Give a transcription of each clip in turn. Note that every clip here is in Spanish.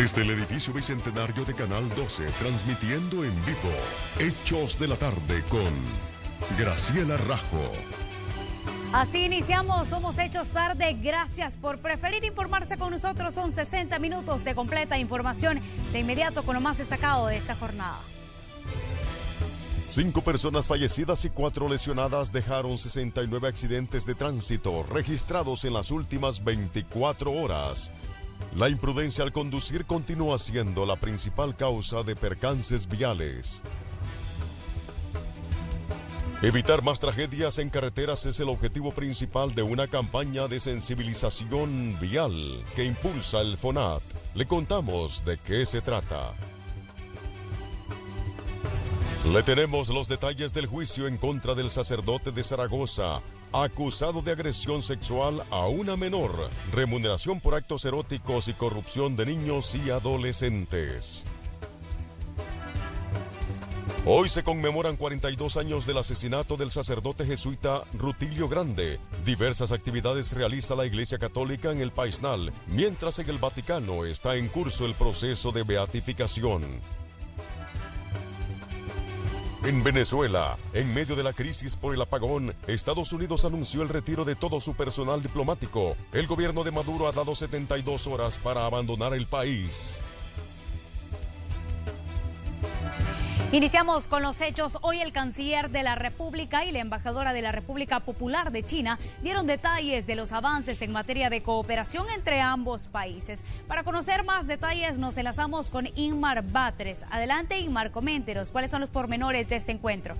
Desde el edificio Bicentenario de Canal 12, transmitiendo en vivo, Hechos de la Tarde con Graciela Rajo. Así iniciamos, somos Hechos Tarde. Gracias por preferir informarse con nosotros. Son 60 minutos de completa información de inmediato con lo más destacado de esta jornada. 5 personas fallecidas y 4 lesionadas dejaron 69 accidentes de tránsito registrados en las últimas 24 horas. La imprudencia al conducir continúa siendo la principal causa de percances viales. Evitar más tragedias en carreteras es el objetivo principal de una campaña de sensibilización vial que impulsa el FONAT. Le contamos de qué se trata. Le tenemos los detalles del juicio en contra del sacerdote de Zaragoza, acusado de agresión sexual a una menor, remuneración por actos eróticos y corrupción de niños y adolescentes. Hoy se conmemoran 42 años del asesinato del sacerdote jesuita Rutilio Grande. Diversas actividades realiza la Iglesia Católica en el Paisnal, mientras en el Vaticano está en curso el proceso de beatificación. En Venezuela, en medio de la crisis por el apagón, Estados Unidos anunció el retiro de todo su personal diplomático. El gobierno de Maduro ha dado 72 horas para abandonar el país. Iniciamos con los hechos. Hoy el canciller de la República y la embajadora de la República Popular de China dieron detalles de los avances en materia de cooperación entre ambos países. Para conocer más detalles nos enlazamos con Inmar Batres. Adelante, Inmar, coméntenos cuáles son los pormenores de este encuentro.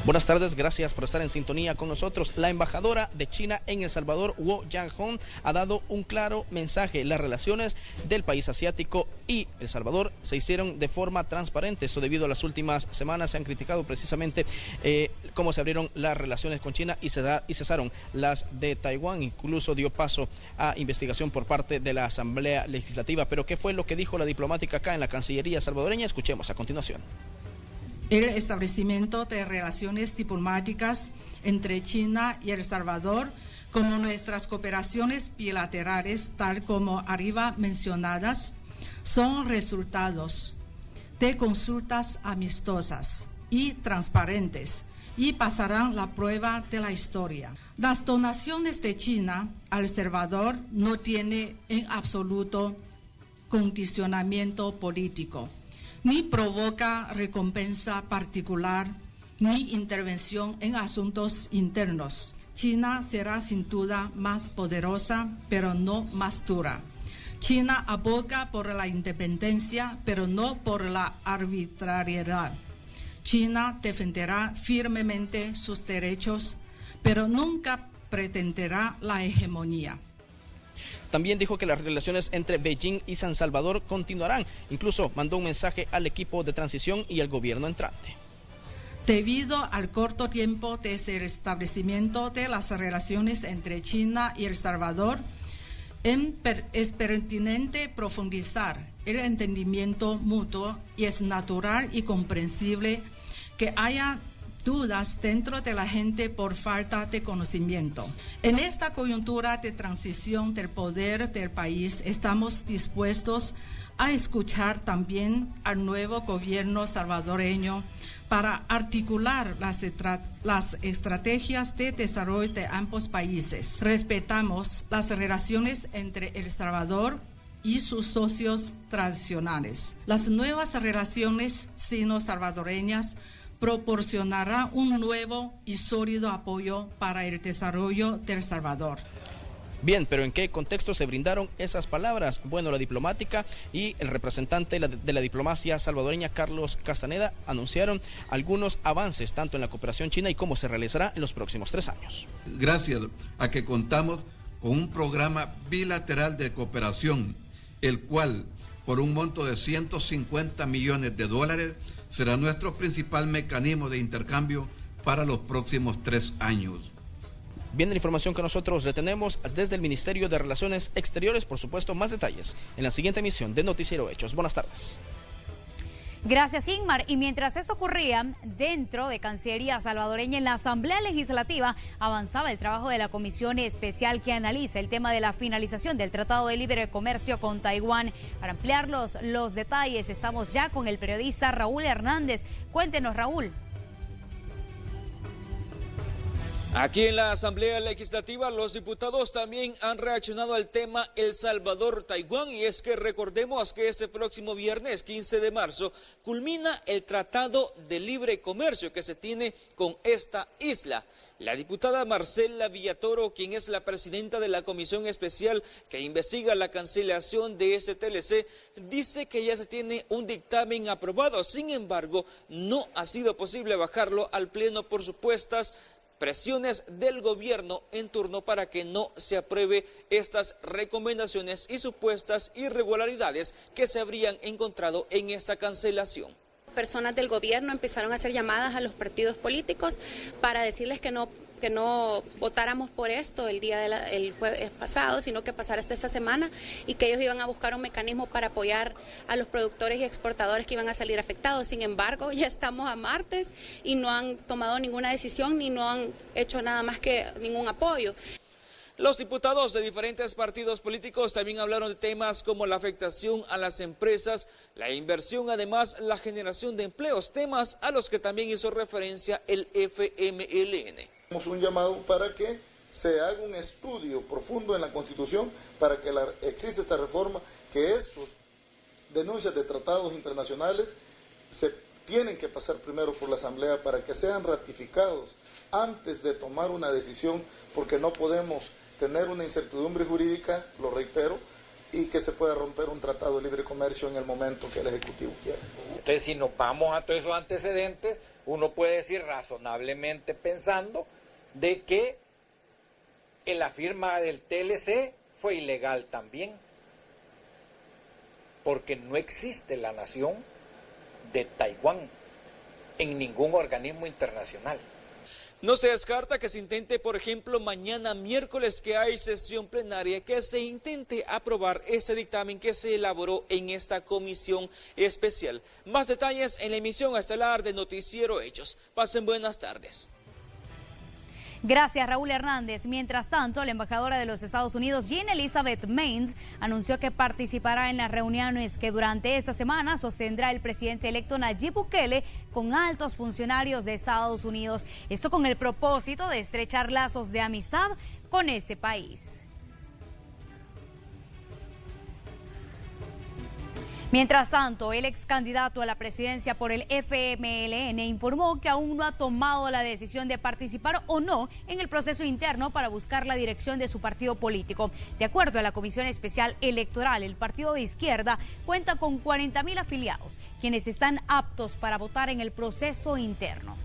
Buenas tardes, gracias por estar en sintonía con nosotros. La embajadora de China en El Salvador, Guo Jianhong, ha dado un claro mensaje. Las relaciones del país asiático y El Salvador se hicieron de forma transparente. Esto debido a las últimas semanas se han criticado precisamente cómo se abrieron las relaciones con China y cesaron las de Taiwán. Incluso dio paso a investigación por parte de la Asamblea Legislativa. Pero ¿qué fue lo que dijo la diplomática acá en la Cancillería salvadoreña? Escuchemos a continuación. El establecimiento de relaciones diplomáticas entre China y El Salvador, como nuestras cooperaciones bilaterales, tal como arriba mencionadas, son resultados de consultas amistosas y transparentes y pasarán la prueba de la historia. Las donaciones de China al El Salvador no tienen en absoluto condicionamiento político, ni provoca recompensa particular, ni intervención en asuntos internos. China será sin duda más poderosa, pero no más dura. China aboga por la independencia, pero no por la arbitrariedad. China defenderá firmemente sus derechos, pero nunca pretenderá la hegemonía. También dijo que las relaciones entre Beijing y San Salvador continuarán. Incluso mandó un mensaje al equipo de transición y al gobierno entrante. Debido al corto tiempo desde el establecimiento de las relaciones entre China y El Salvador, es pertinente profundizar el entendimiento mutuo y es natural y comprensible que haya dudas dentro de la gente por falta de conocimiento. En esta coyuntura de transición del poder del país, estamos dispuestos a escuchar también al nuevo gobierno salvadoreño para articular las estrategias de desarrollo de ambos países. Respetamos las relaciones entre El Salvador y sus socios tradicionales. Las nuevas relaciones sino-salvadoreñas proporcionará un nuevo y sólido apoyo para el desarrollo de El Salvador. Bien, pero ¿en qué contexto se brindaron esas palabras? Bueno, la diplomática y el representante de la diplomacia salvadoreña, Carlos Castaneda, anunciaron algunos avances tanto en la cooperación china y cómo se realizará en los próximos 3 años. Gracias a que contamos con un programa bilateral de cooperación, el cual, por un monto de $150 millones, será nuestro principal mecanismo de intercambio para los próximos 3 años. Bien, la información que nosotros le tenemos desde el Ministerio de Relaciones Exteriores. Por supuesto, más detalles en la siguiente emisión de Noticiero Hechos. Buenas tardes. Gracias, Ingmar. Y mientras esto ocurría, dentro de Cancillería salvadoreña, en la Asamblea Legislativa, avanzaba el trabajo de la comisión especial que analiza el tema de la finalización del Tratado de Libre Comercio con Taiwán. Para ampliar los detalles, estamos ya con el periodista Raúl Hernández. Cuéntenos, Raúl. Aquí en la Asamblea Legislativa los diputados también han reaccionado al tema El Salvador-Taiwán, y es que recordemos que este próximo viernes 15 de marzo culmina el Tratado de Libre Comercio que se tiene con esta isla. La diputada Marcela Villatoro, quien es la presidenta de la comisión especial que investiga la cancelación de este TLC, dice que ya se tiene un dictamen aprobado. Sin embargo, no ha sido posible bajarlo al pleno por supuestas presiones del gobierno en turno para que no se apruebe estas recomendaciones y supuestas irregularidades que se habrían encontrado en esta cancelación. Personas del gobierno empezaron a hacer llamadas a los partidos políticos para decirles que no votáramos por esto el jueves pasado, sino que pasara hasta esta semana, y que ellos iban a buscar un mecanismo para apoyar a los productores y exportadores que iban a salir afectados. Sin embargo, ya estamos a martes y no han tomado ninguna decisión ni no han hecho nada más que ningún apoyo. Los diputados de diferentes partidos políticos también hablaron de temas como la afectación a las empresas, la inversión, además la generación de empleos, temas a los que también hizo referencia el FMLN. Hacemos un llamado para que se haga un estudio profundo en la Constitución para que exista esta reforma, que estos denuncias de tratados internacionales se tienen que pasar primero por la Asamblea para que sean ratificados antes de tomar una decisión, porque no podemos tener una incertidumbre jurídica, lo reitero, y que se pueda romper un tratado de libre comercio en el momento que el Ejecutivo quiera. Entonces, si nos vamos a todos esos antecedentes, uno puede decir razonablemente pensando de que la firma del TLC fue ilegal también, porque no existe la nación de Taiwán en ningún organismo internacional. No se descarta que se intente, por ejemplo, mañana miércoles, que hay sesión plenaria, que se intente aprobar este dictamen que se elaboró en esta comisión especial. Más detalles en la emisión estelar de Noticiero Hechos. Pasen buenas tardes. Gracias, Raúl Hernández. Mientras tanto, la embajadora de los Estados Unidos, Jean Elizabeth Maines, anunció que participará en las reuniones que durante esta semana sostendrá el presidente electo Nayib Bukele con altos funcionarios de Estados Unidos. Esto con el propósito de estrechar lazos de amistad con ese país. Mientras tanto, el ex candidato a la presidencia por el FMLN informó que aún no ha tomado la decisión de participar o no en el proceso interno para buscar la dirección de su partido político. De acuerdo a la Comisión Especial Electoral, el partido de izquierda cuenta con 40,000 afiliados, quienes están aptos para votar en el proceso interno.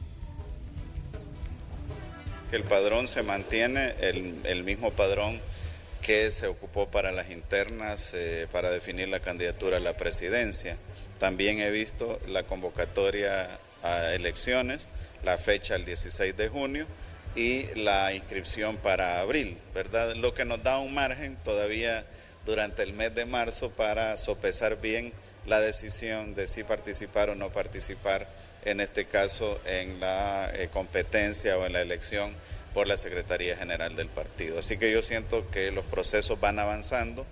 El padrón se mantiene, el mismo padrón que se ocupó para las internas, para definir la candidatura a la presidencia. También he visto la convocatoria a elecciones, la fecha el 16 de junio y la inscripción para abril, ¿verdad? Lo que nos da un margen todavía durante el mes de marzo para sopesar bien la decisión de si participar o no participar, en este caso en la competencia o en la elección por la Secretaría General del partido. Así que yo siento que los procesos van avanzando.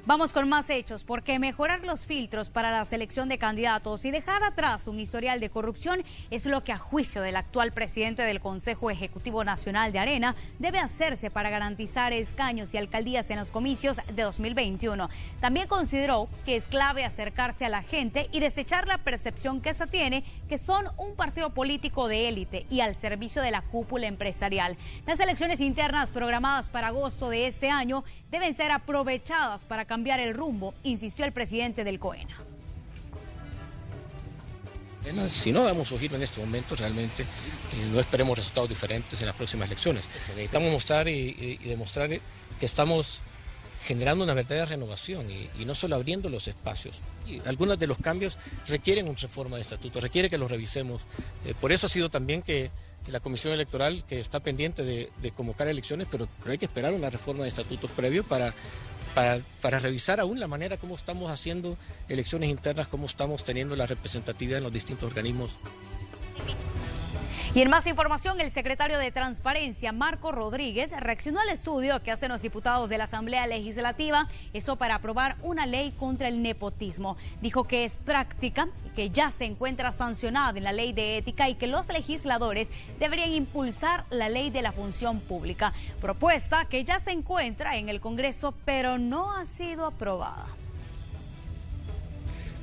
Vamos con más hechos, porque mejorar los filtros para la selección de candidatos y dejar atrás un historial de corrupción es lo que, a juicio del actual presidente del Consejo Ejecutivo Nacional de Arena, debe hacerse para garantizar escaños y alcaldías en los comicios de 2021. También consideró que es clave acercarse a la gente y desechar la percepción que se tiene que son un partido político de élite y al servicio de la cúpula empresarial. Las elecciones internas programadas para agosto de este año deben ser aprovechadas para cambiar el rumbo, insistió el presidente del COENA. Si no damos un giro en este momento, realmente no esperemos resultados diferentes en las próximas elecciones. Necesitamos mostrar y demostrar que estamos generando una verdadera renovación y no solo abriendo los espacios. Y algunos de los cambios requieren una reforma de estatuto, requiere que los revisemos. Por eso ha sido también que la Comisión Electoral, que está pendiente de convocar elecciones, pero hay que esperar una reforma de estatutos previo para para revisar aún la manera como estamos haciendo elecciones internas, cómo estamos teniendo la representatividad en los distintos organismos. Y en más información, el secretario de Transparencia, Marco Rodríguez, reaccionó al estudio que hacen los diputados de la Asamblea Legislativa, eso para aprobar una ley contra el nepotismo. Dijo que es práctica, que ya se encuentra sancionada en la ley de ética y que los legisladores deberían impulsar la ley de la función pública. Propuesta que ya se encuentra en el Congreso, pero no ha sido aprobada.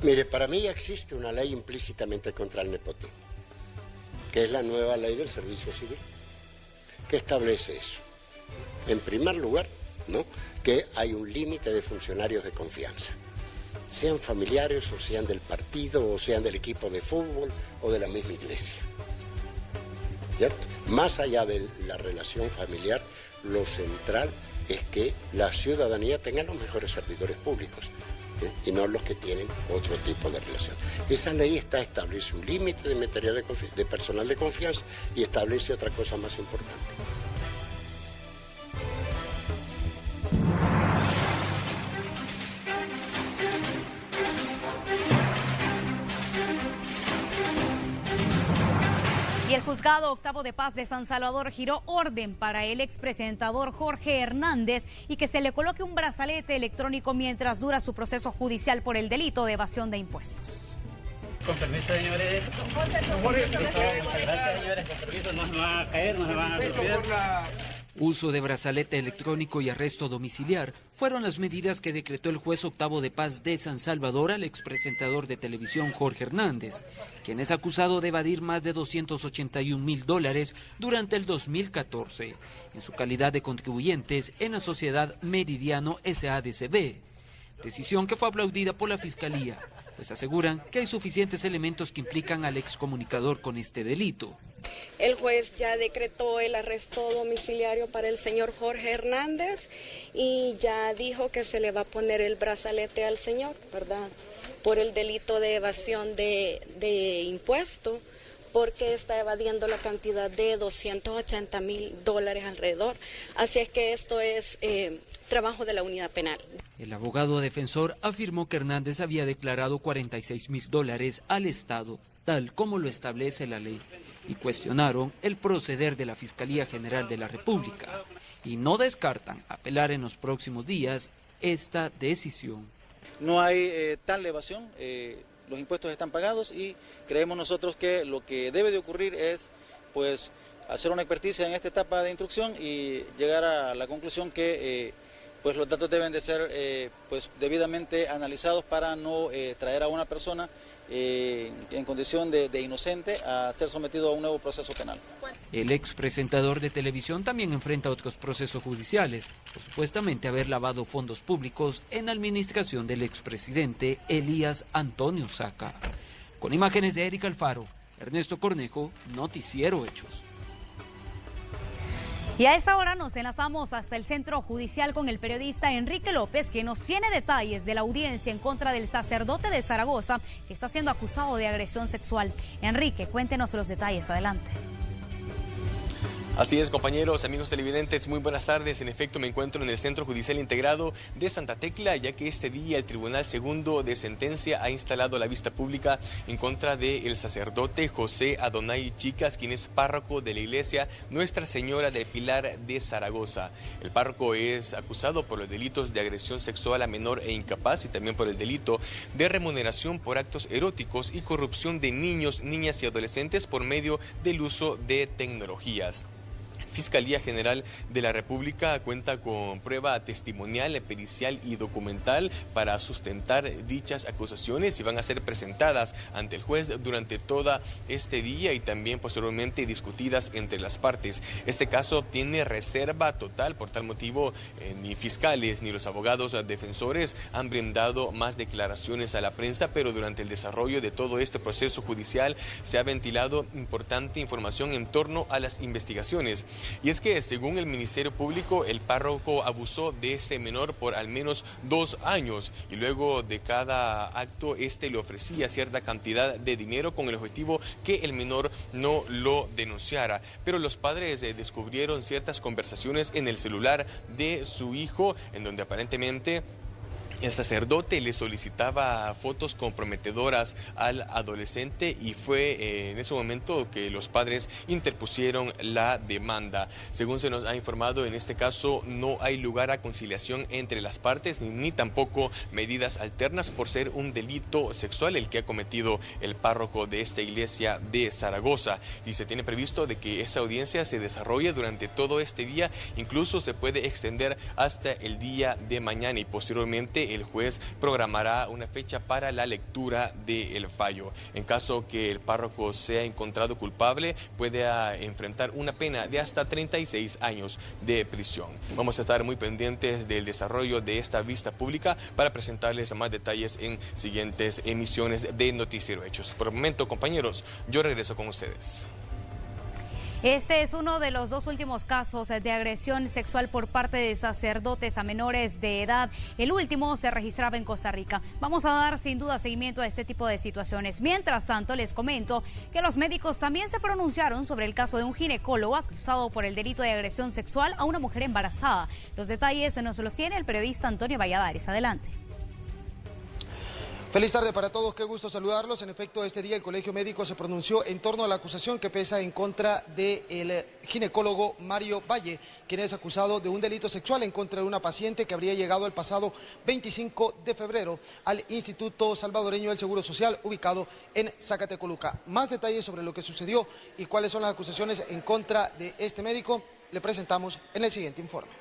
Mire, para mí ya existe una ley implícitamente contra el nepotismo, que es la nueva ley del servicio civil, que establece eso. En primer lugar, ¿no?, que hay un límite de funcionarios de confianza, sean familiares o sean del partido o sean del equipo de fútbol o de la misma iglesia, ¿cierto? Más allá de la relación familiar, lo central es que la ciudadanía tenga los mejores servidores públicos, y no los que tienen otro tipo de relación. Esa ley establece un límite de materia de personal de confianza y establece otra cosa más importante. Y el juzgado octavo de paz de San Salvador giró orden para el expresentador Jorge Hernández y que se le coloque un brazalete electrónico mientras dura su proceso judicial por el delito de evasión de impuestos. Con permiso, señores. Muchas gracias, señores. Con permiso, no se van a caer, no se van a golpear. Uso de brazalete electrónico y arresto domiciliar fueron las medidas que decretó el juez octavo de paz de San Salvador al expresentador de televisión Jorge Hernández, quien es acusado de evadir más de $281,000 durante el 2014, en su calidad de contribuyentes en la sociedad Meridiano SADCB. Decisión que fue aplaudida por la Fiscalía, pues aseguran que hay suficientes elementos que implican al excomunicador con este delito. El juez ya decretó el arresto domiciliario para el señor Jorge Hernández y ya dijo que se le va a poner el brazalete al señor, ¿verdad?, por el delito de evasión de impuesto, porque está evadiendo la cantidad de $280,000 alrededor. Así es que esto es trabajo de la unidad penal. El abogado defensor afirmó que Hernández había declarado $46,000 al Estado, tal como lo establece la ley, y cuestionaron el proceder de la Fiscalía General de la República y no descartan apelar en los próximos días esta decisión. No hay tal evasión, los impuestos están pagados y creemos nosotros que lo que debe de ocurrir es pues hacer una experticia en esta etapa de instrucción y llegar a la conclusión que pues los datos deben de ser pues debidamente analizados para no traer a una persona en condición de inocente a ser sometido a un nuevo proceso penal. El expresentador de televisión también enfrenta otros procesos judiciales por supuestamente haber lavado fondos públicos en la administración del expresidente Elías Antonio Saca. Con imágenes de Erika Alfaro, Ernesto Cornejo, Noticiero Hechos. Y a esta hora nos enlazamos hasta el centro judicial con el periodista Enrique López, que nos tiene detalles de la audiencia en contra del sacerdote de Zaragoza que está siendo acusado de agresión sexual. Enrique, cuéntenos los detalles, adelante. Así es, compañeros, amigos televidentes, muy buenas tardes. En efecto, me encuentro en el Centro Judicial Integrado de Santa Tecla, ya que este día el Tribunal Segundo de Sentencia ha instalado la vista pública en contra del sacerdote José Adonai Chicas, quien es párroco de la iglesia Nuestra Señora del Pilar de Zaragoza. El párroco es acusado por los delitos de agresión sexual a menor e incapaz y también por el delito de remuneración por actos eróticos y corrupción de niños, niñas y adolescentes por medio del uso de tecnologías. Fiscalía General de la República cuenta con prueba testimonial, pericial y documental para sustentar dichas acusaciones y van a ser presentadas ante el juez durante todo este día y también posteriormente discutidas entre las partes. Este caso tiene reserva total, por tal motivo ni fiscales ni los abogados defensores han brindado más declaraciones a la prensa, pero durante el desarrollo de todo este proceso judicial se ha ventilado importante información en torno a las investigaciones. Y es que según el Ministerio Público, el párroco abusó de este menor por al menos 2 años y luego de cada acto le ofrecía cierta cantidad de dinero con el objetivo que el menor no lo denunciara. Pero los padres descubrieron ciertas conversaciones en el celular de su hijo en donde aparentemente el sacerdote le solicitaba fotos comprometedoras al adolescente y fue en ese momento que los padres interpusieron la demanda. Según se nos ha informado, en este caso no hay lugar a conciliación entre las partes ni tampoco medidas alternas por ser un delito sexual el que ha cometido el párroco de esta iglesia de Zaragoza. Y se tiene previsto de que esta audiencia se desarrolle durante todo este día, incluso se puede extender hasta el día de mañana y posteriormente el juez programará una fecha para la lectura del fallo. En caso que el párroco sea encontrado culpable, puede enfrentar una pena de hasta 36 años de prisión. Vamos a estar muy pendientes del desarrollo de esta vista pública para presentarles más detalles en siguientes emisiones de Noticiero Hechos. Por el momento, compañeros, yo regreso con ustedes. Este es uno de los 2 últimos casos de agresión sexual por parte de sacerdotes a menores de edad. El último se registraba en Costa Rica. Vamos a dar sin duda seguimiento a este tipo de situaciones. Mientras tanto, les comento que los médicos también se pronunciaron sobre el caso de un ginecólogo acusado por el delito de agresión sexual a una mujer embarazada. Los detalles nos los tiene el periodista Antonio Valladares. Adelante. Feliz tarde para todos, qué gusto saludarlos. En efecto, este día el Colegio Médico se pronunció en torno a la acusación que pesa en contra del ginecólogo Mario Valle, quien es acusado de un delito sexual en contra de una paciente que habría llegado el pasado 25 de febrero al Instituto Salvadoreño del Seguro Social, ubicado en Zacatecoluca. Más detalles sobre lo que sucedió y cuáles son las acusaciones en contra de este médico le presentamos en el siguiente informe.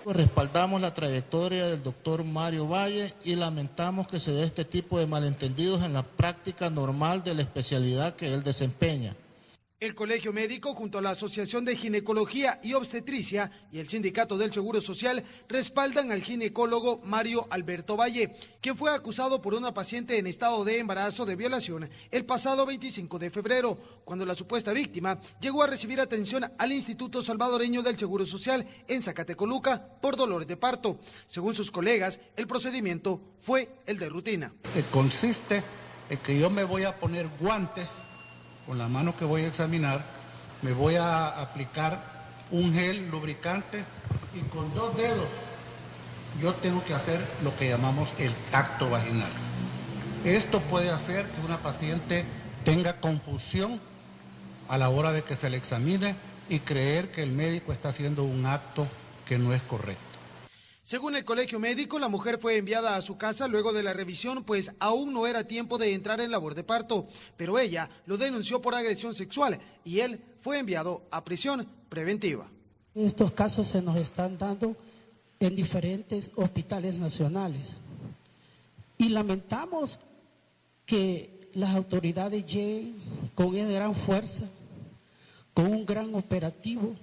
Respaldamos la trayectoria del doctor Mario Valle y lamentamos que se dé este tipo de malentendidos en la práctica normal de la especialidad que él desempeña. El Colegio Médico, junto a la Asociación de Ginecología y Obstetricia y el Sindicato del Seguro Social, respaldan al ginecólogo Mario Alberto Valle, quien fue acusado por una paciente en estado de embarazo de violación el pasado 25 de febrero, cuando la supuesta víctima llegó a recibir atención al Instituto Salvadoreño del Seguro Social en Zacatecoluca por dolores de parto. Según sus colegas, el procedimiento fue el de rutina. Consiste en que yo me voy a poner guantes con la mano que voy a examinar, me voy a aplicar un gel lubricante y con 2 dedos yo tengo que hacer lo que llamamos el tacto vaginal. Esto puede hacer que una paciente tenga confusión a la hora de que se le examine y creer que el médico está haciendo un acto que no es correcto. Según el Colegio Médico, la mujer fue enviada a su casa luego de la revisión, pues aún no era tiempo de entrar en labor de parto, pero ella lo denunció por agresión sexual y él fue enviado a prisión preventiva. Estos casos se nos están dando en diferentes hospitales nacionales y lamentamos que las autoridades lleguen con esa gran fuerza, con un gran operativo,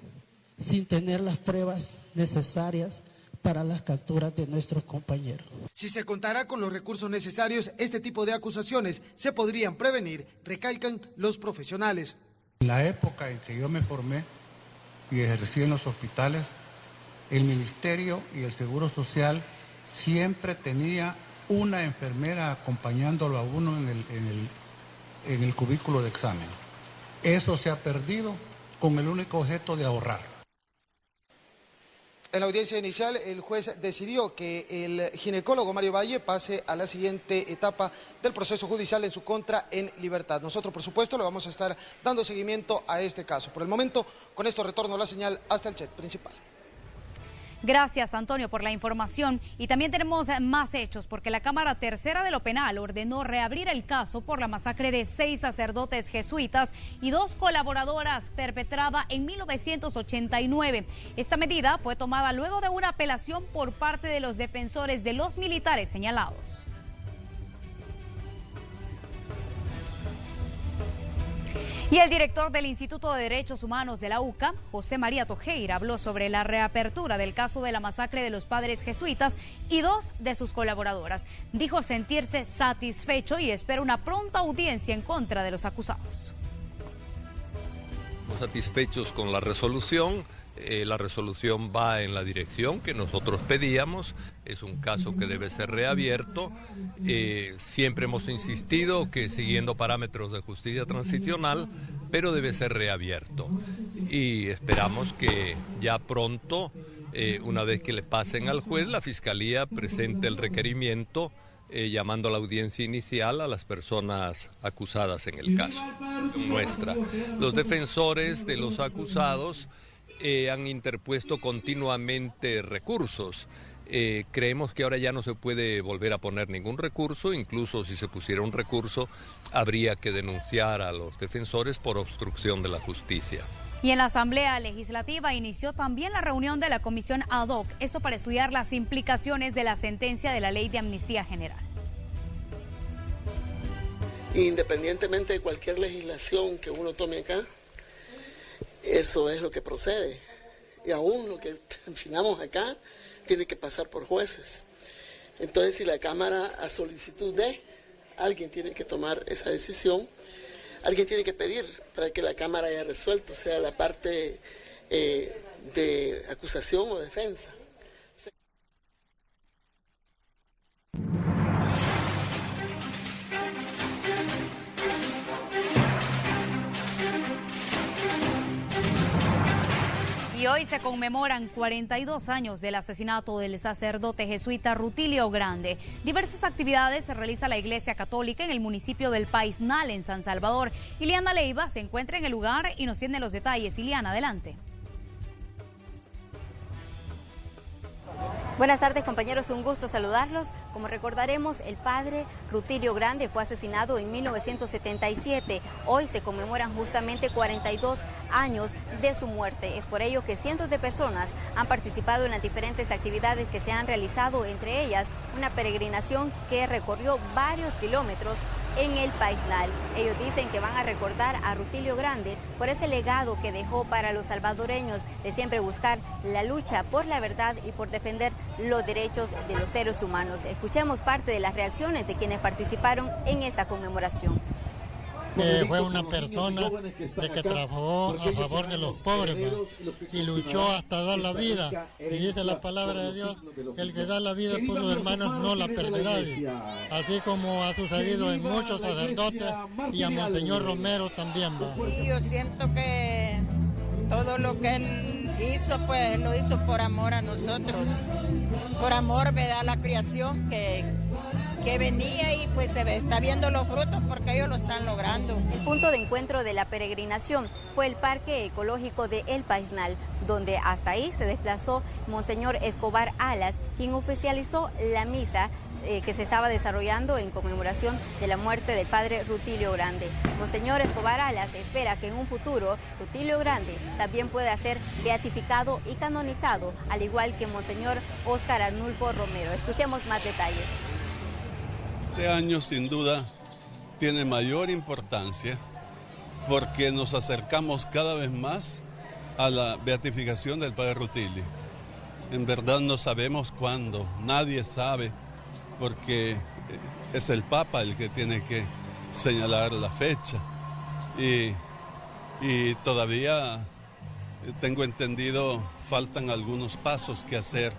sin tener las pruebas necesarias para las capturas de nuestros compañeros. Si se contara con los recursos necesarios, este tipo de acusaciones se podrían prevenir, recalcan los profesionales. En la época en que yo me formé y ejercí en los hospitales, el Ministerio y el Seguro Social siempre tenía una enfermera acompañándolo a uno en el cubículo de examen. Eso se ha perdido con el único objeto de ahorrar. En la audiencia inicial, el juez decidió que el ginecólogo Mario Valle pase a la siguiente etapa del proceso judicial en su contra en libertad. Nosotros, por supuesto, le vamos a estar dando seguimiento a este caso. Por el momento, con esto retorno la señal hasta el set principal. Gracias, Antonio, por la información. Y también tenemos más hechos, porque la Cámara Tercera de lo Penal ordenó reabrir el caso por la masacre de 6 sacerdotes jesuitas y 2 colaboradoras perpetrada en 1989. Esta medida fue tomada luego de una apelación por parte de los defensores de los militares señalados. Y el director del Instituto de Derechos Humanos de la UCA, José María Tojeira, habló sobre la reapertura del caso de la masacre de los padres jesuitas y 2 de sus colaboradoras. Dijo sentirse satisfecho y espera una pronta audiencia en contra de los acusados. estamos satisfechos con la resolución. La resolución va en la dirección que nosotros pedíamos, es un caso que debe ser reabierto. Siempre hemos insistido que siguiendo parámetros de justicia transicional, pero debe ser reabierto. Y esperamos que ya pronto, una vez que le pasen al juez, la Fiscalía presente el requerimiento llamando a la audiencia inicial a las personas acusadas en el caso. Los defensores de los acusados han interpuesto continuamente recursos. Creemos que ahora ya no se puede volver a poner ningún recurso, incluso si se pusiera un recurso habría que denunciar a los defensores por obstrucción de la justicia. Y en la Asamblea Legislativa inició también la reunión de la Comisión Ad Hoc, esto para estudiar las implicaciones de la sentencia de la Ley de Amnistía General. Independientemente de cualquier legislación que uno tome acá, eso es lo que procede. Y aún lo que definamos acá tiene que pasar por jueces. Entonces, si la Cámara, a solicitud de alguien, tiene que tomar esa decisión, alguien tiene que pedir para que la Cámara haya resuelto, sea la parte de acusación o defensa. Y hoy se conmemoran 42 años del asesinato del sacerdote jesuita Rutilio Grande. Diversas actividades se realiza la Iglesia Católica en el municipio del Paisnal, en San Salvador. Iliana Leiva se encuentra en el lugar y nos tiene los detalles. Iliana, adelante. Buenas tardes, compañeros, un gusto saludarlos. Como recordaremos, el padre Rutilio Grande fue asesinado en 1977. Hoy se conmemoran justamente 42 años de su muerte. Es por ello que cientos de personas han participado en las diferentes actividades que se han realizado, entre ellas una peregrinación que recorrió varios kilómetros en el Paisnal. Ellos dicen que van a recordar a Rutilio Grande por ese legado que dejó para los salvadoreños de siempre buscar la lucha por la verdad y por defender los derechos de los seres humanos. Escuchemos parte de las reacciones de quienes participaron en esta conmemoración. Fue una persona de que trabajó a favor de los pobres, y luchó hasta dar la vida. Y dice la palabra de Dios, el que da la vida por sus hermanos no la perderá. Así como ha sucedido en muchos sacerdotes y a Monseñor Romero también. Sí, yo siento que todo lo que él hizo, pues lo hizo por amor a nosotros. Por amor, ¿verdad? La creación que venía y pues se está viendo los frutos porque ellos lo están logrando. El punto de encuentro de la peregrinación fue el Parque Ecológico de El Paisnal, donde hasta ahí se desplazó Monseñor Escobar Alas, quien oficializó la misa que se estaba desarrollando en conmemoración de la muerte del padre Rutilio Grande. Monseñor Escobar Alas espera que en un futuro Rutilio Grande también pueda ser beatificado y canonizado, al igual que Monseñor Óscar Arnulfo Romero. Escuchemos más detalles. Este año sin duda tiene mayor importancia porque nos acercamos cada vez más a la beatificación del padre Rutilio. En verdad no sabemos cuándo, nadie sabe, porque es el Papa el que tiene que señalar la fecha. Y todavía, tengo entendido, faltan algunos pasos que hacer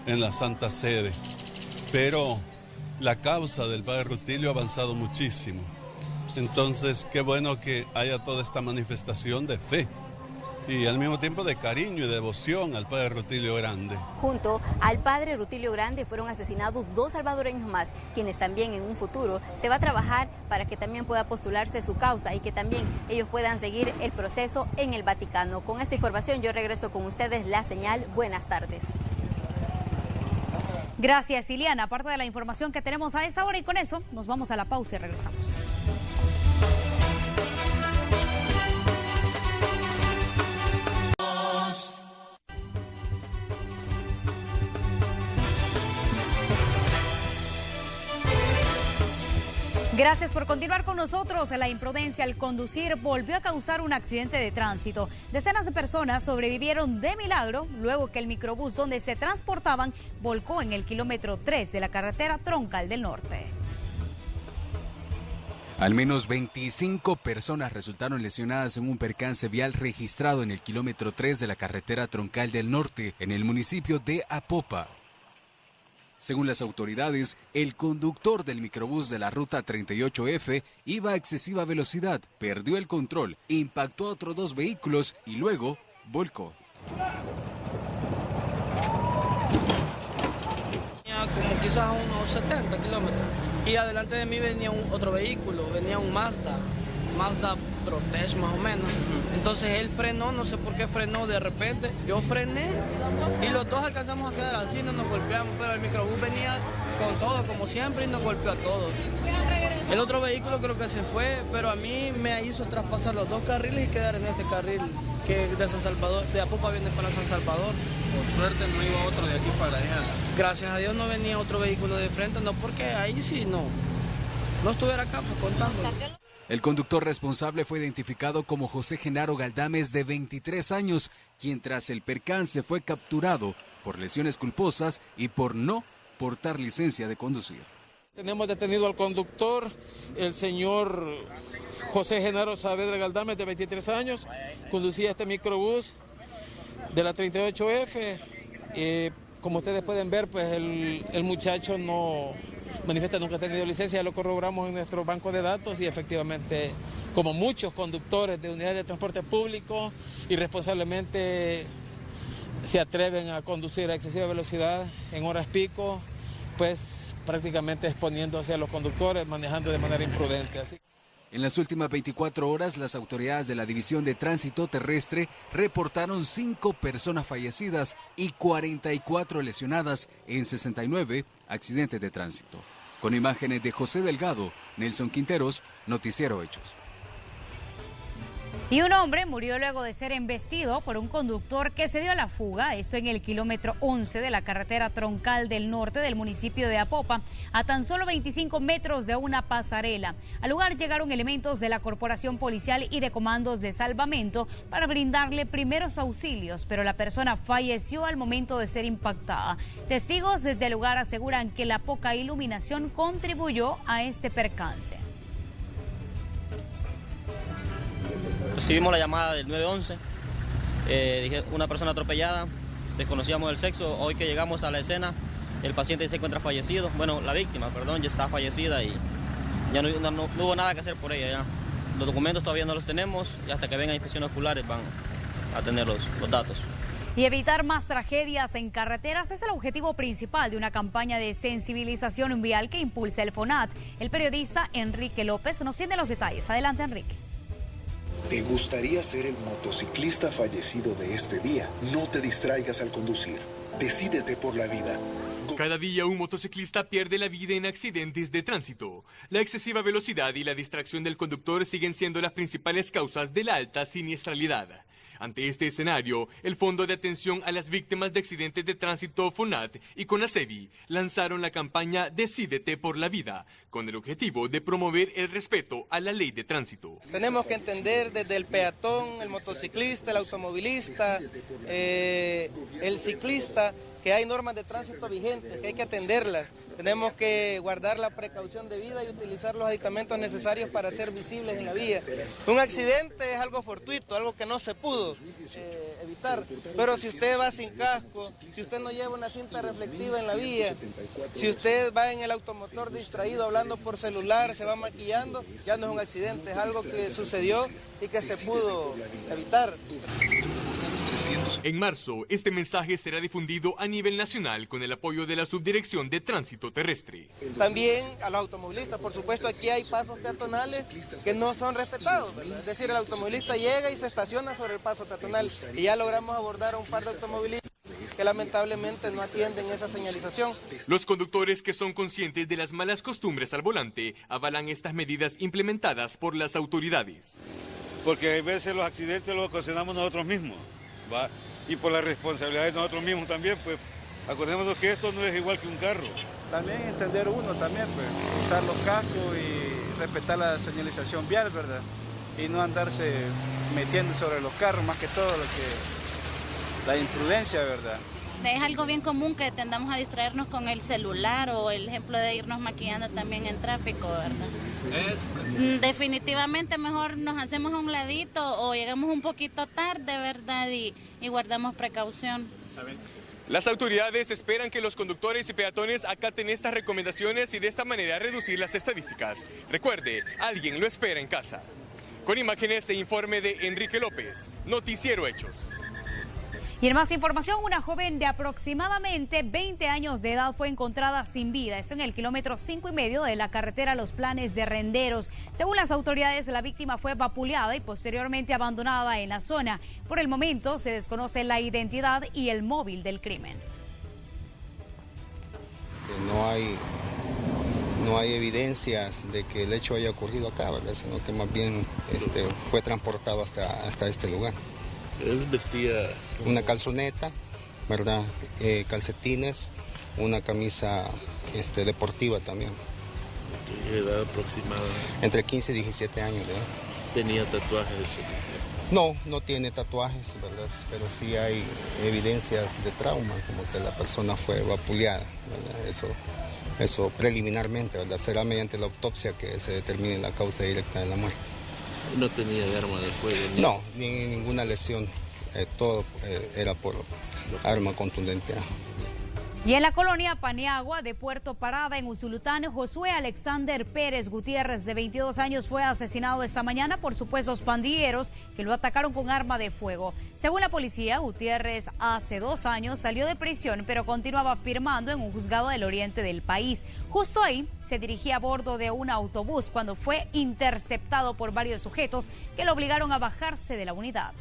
en la Santa Sede, pero la causa del padre Rutilio ha avanzado muchísimo. Entonces, qué bueno que haya toda esta manifestación de fe y al mismo tiempo de cariño y devoción al padre Rutilio Grande. Junto al padre Rutilio Grande fueron asesinados 2 salvadoreños más, quienes también en un futuro se va a trabajar para que también pueda postularse su causa y que también ellos puedan seguir el proceso en el Vaticano. Con esta información yo regreso con ustedes, La Señal. Buenas tardes. Gracias, Iliana. Parte de la información que tenemos a esta hora, y con eso nos vamos a la pausa y regresamos. Gracias por continuar con nosotros. La imprudencia al conducir volvió a causar un accidente de tránsito. Decenas de personas sobrevivieron de milagro luego que el microbús donde se transportaban volcó en el kilómetro 3 de la carretera Troncal del Norte. Al menos 25 personas resultaron lesionadas en un percance vial registrado en el kilómetro 3 de la carretera troncal del norte, en el municipio de Apopa. Según las autoridades, el conductor del microbús de la ruta 38F iba a excesiva velocidad, perdió el control, impactó a otros 2 vehículos y luego volcó. Como quizás unos 70 kilómetros. Y adelante de mí venía otro vehículo, venía un Mazda Protege más o menos. Entonces él frenó, no sé por qué frenó de repente. Yo frené y los dos alcanzamos a quedar así, no nos golpeamos, pero el microbús venía con todo, como siempre, y nos golpeó a todos. El otro vehículo creo que se fue, pero a mí me hizo traspasar los 2 carriles y quedar en este carril que de San Salvador, de Apopa viene para San Salvador. Por suerte no iba otro de aquí para allá. Gracias a Dios no venía otro vehículo de frente, no, porque ahí sí no estuviera acá pues, contando. El conductor responsable fue identificado como José Genaro Galdames, de 23 años, quien tras el percance fue capturado por lesiones culposas y por no portar licencia de conducir. Tenemos detenido al conductor, el señor José Genaro Saavedra Galdames, de 23 años, conducía este microbús de la 38F. Como ustedes pueden ver, pues el muchacho no manifiesta nunca ha tenido licencia, ya lo corroboramos en nuestro banco de datos y efectivamente, como muchos conductores de unidades de transporte público, irresponsablemente se atreven a conducir a excesiva velocidad en horas pico, pues prácticamente exponiéndose a los conductores, manejando de manera imprudente. Así. En las últimas 24 horas, las autoridades de la División de Tránsito Terrestre reportaron 5 personas fallecidas y 44 lesionadas en 69 accidentes de tránsito. Con imágenes de José Delgado, Nelson Quinteros, Noticiero Hechos. Y un hombre murió luego de ser embestido por un conductor que se dio a la fuga, esto en el kilómetro 11 de la carretera troncal del norte del municipio de Apopa, a tan solo 25 metros de una pasarela. Al lugar llegaron elementos de la Corporación Policial y de comandos de salvamento para brindarle primeros auxilios, pero la persona falleció al momento de ser impactada. Testigos del lugar aseguran que la poca iluminación contribuyó a este percance. Recibimos la llamada del 911, dije una persona atropellada, desconocíamos el sexo. Hoy que llegamos a la escena, el paciente se encuentra fallecido, bueno, la víctima, perdón, ya está fallecida y ya no hubo nada que hacer por ella. Ya. Los documentos todavía no los tenemos y hasta que vengan inspecciones oculares van a tener los datos. Y evitar más tragedias en carreteras es el objetivo principal de una campaña de sensibilización vial que impulsa el FONAT. El periodista Enrique López nos tiene los detalles. Adelante, Enrique. ¿Te gustaría ser el motociclista fallecido de este día? No te distraigas al conducir. Decídete por la vida. Cada día un motociclista pierde la vida en accidentes de tránsito. La excesiva velocidad y la distracción del conductor siguen siendo las principales causas de la alta siniestralidad. Ante este escenario, el Fondo de Atención a las Víctimas de Accidentes de Tránsito, FONAT, y CONACEVI lanzaron la campaña Decídete por la Vida, con el objetivo de promover el respeto a la ley de tránsito. Tenemos que entender desde el peatón, el motociclista, el automovilista, el ciclista, que hay normas de tránsito vigentes, que hay que atenderlas. Tenemos que guardar la precaución de vida y utilizar los aditamentos necesarios para ser visibles en la vía. Un accidente es algo fortuito, algo que no se pudo evitar. Pero si usted va sin casco, si usted no lleva una cinta reflectiva en la vía, si usted va en el automotor distraído hablando por celular, se va maquillando, ya no es un accidente, es algo que sucedió y que se pudo evitar. En marzo, este mensaje será difundido a nivel nacional con el apoyo de la Subdirección de Tránsito Terrestre. También a los automovilistas, por supuesto, aquí hay pasos peatonales que no son respetados, ¿verdad? Es decir, el automovilista llega y se estaciona sobre el paso peatonal y ya logramos abordar a un par de automovilistas que lamentablemente no atienden esa señalización. Los conductores que son conscientes de las malas costumbres al volante avalan estas medidas implementadas por las autoridades. Porque a veces los accidentes los ocasionamos nosotros mismos. ¿Va? Y por la responsabilidad de nosotros mismos también, pues acordémonos que esto no es igual que un carro. También entender uno también, pues, usar los cascos y respetar la señalización vial, ¿verdad? Y no andarse metiendo sobre los carros, más que todo la imprudencia, ¿verdad? es algo bien común que tendamos a distraernos con el celular o el ejemplo de irnos maquillando también en tráfico, ¿verdad? Definitivamente mejor nos hacemos a un ladito o llegamos un poquito tarde, ¿verdad? Y guardamos precaución. Las autoridades esperan que los conductores y peatones acaten estas recomendaciones y de esta manera reducir las estadísticas. Recuerde, alguien lo espera en casa. Con imágenes e informe de Enrique López, Noticiero Hechos. Y en más información, una joven de aproximadamente 20 años de edad fue encontrada sin vida. Esto en el kilómetro 5,5 de la carretera Los Planes de Renderos. Según las autoridades, la víctima fue vapuleada y posteriormente abandonada en la zona. Por el momento se desconoce la identidad y el móvil del crimen. No hay evidencias de que el hecho haya ocurrido acá, ¿verdad? Sino que más bien fue transportado hasta este lugar. Él vestía una calzoneta, ¿verdad? Calcetines, una camisa deportiva también. ¿Qué edad aproximada? Entre 15 y 17 años, ¿verdad? ¿Tenía tatuajes? No tiene tatuajes, ¿verdad? Pero sí hay evidencias de trauma, como que la persona fue vapuleada, ¿verdad? Eso preliminarmente, ¿verdad? Será mediante la autopsia que se determine la causa directa de la muerte. ¿No tenía arma de fuego? No, ni ninguna lesión. Todo era por arma contundente. Y en la colonia Paniagua de Puerto Parada, en Usulután, Josué Alexander Pérez Gutiérrez, de 22 años, fue asesinado esta mañana por supuestos pandilleros que lo atacaron con arma de fuego. Según la policía, Gutiérrez hace 2 años salió de prisión, pero continuaba firmando en un juzgado del oriente del país. Justo ahí se dirigía a bordo de un autobús cuando fue interceptado por varios sujetos que lo obligaron a bajarse de la unidad.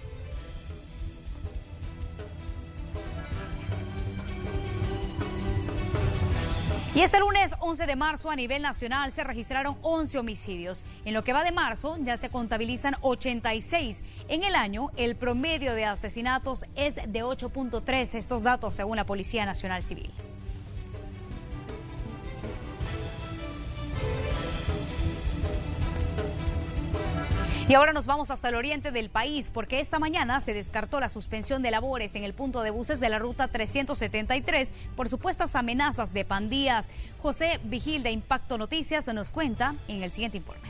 Y este lunes 11 de marzo a nivel nacional se registraron 11 homicidios. En lo que va de marzo ya se contabilizan 86. En el año el promedio de asesinatos es de 8.3. Estos datos según la Policía Nacional Civil. Y ahora nos vamos hasta el oriente del país porque esta mañana se descartó la suspensión de labores en el punto de buses de la ruta 373 por supuestas amenazas de pandillas. José Vigil de Impacto Noticias nos cuenta en el siguiente informe.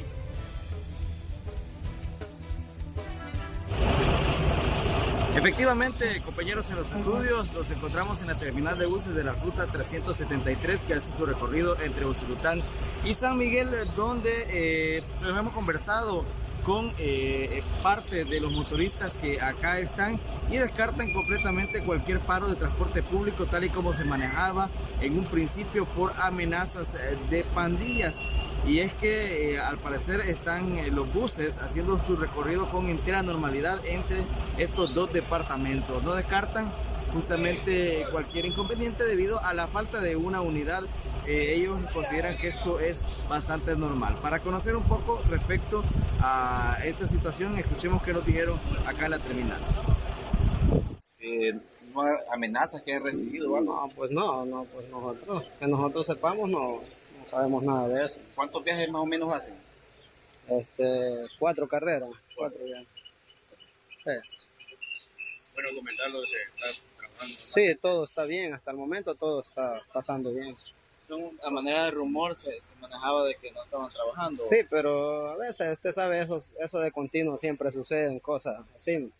Efectivamente, compañeros, en los estudios los encontramos en la terminal de buses de la ruta 373 que hace su recorrido entre Usulután y San Miguel, donde hemos conversado con parte de los motoristas que acá están y descartan completamente cualquier paro de transporte público tal y como se manejaba en un principio por amenazas de pandillas. Y es que al parecer están los buses haciendo su recorrido con entera normalidad entre estos dos departamentos. No descartan justamente cualquier inconveniente debido a la falta de una unidad. Ellos consideran que esto es bastante normal. Para conocer un poco respecto a esta situación, escuchemos qué nos dijeron acá en la terminal. ¿No hay amenazas que he recibido o algo? No, pues nosotros sepamos no sabemos nada de eso. ¿Cuántos viajes más o menos hacen? 4 carreras, 4 ya. Bueno, comentarlo, se está trabajando. Sí, todo está bien, hasta el momento todo está pasando bien. A manera de rumor se manejaba de que no estaban trabajando. Sí, pero a veces usted sabe eso de continuo siempre suceden cosas así.